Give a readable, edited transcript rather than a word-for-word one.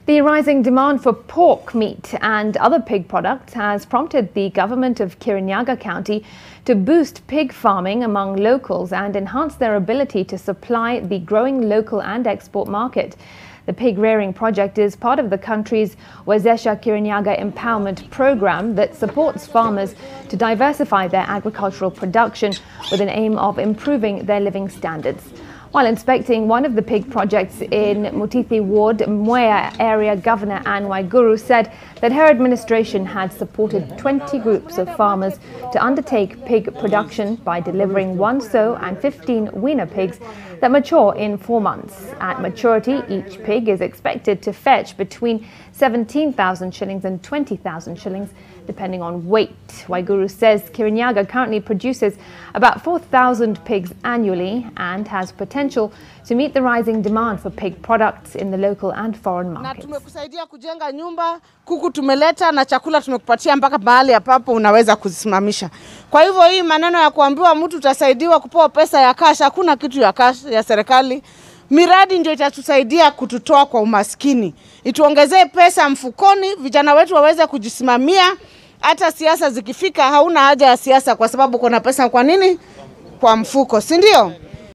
The rising demand for pork meat and other pig products has prompted the government of Kirinyaga County to boost pig farming among locals and enhance their ability to supply the growing local and export market. The pig rearing project is part of the country's Wezesha Kirinyaga empowerment program that supports farmers to diversify their agricultural production with an aim of improving their living standards. While inspecting one of the pig projects in Mutithi Ward, Mwea area Governor Anne Waiguru said that her administration had supported 20 groups of farmers to undertake pig production by delivering 1 sow and 15 weaner pigs that mature in 4 months. At maturity, each pig is expected to fetch between 17,000 shillings and 20,000 shillings, depending on weight. Waiguru says Kirinyaga currently produces about 4,000 pigs annually and has potential to meet the rising demand for pig products in the local and foreign markets. Tumekusaidia kujenga nyumba, kuku tumeleta na chakula tumekupatia mpaka mahali hapo unaweza kuzisimamisha. Kwa hivyo hii maneno ya kuambiwa mtu utasaidiwa kupewa pesa ya cash, hakuna kitu ya cash ya serikali. Miradi ndio itatusaidia kututoa kwa umaskini. Ituongezee pesa mfukoni, vijana wetu waweze kujisimamia. Hata siasa zikifika hauna haja ya siasa kwa sababu kuna pesa kwa nini? Kwa mfuko, si ndio?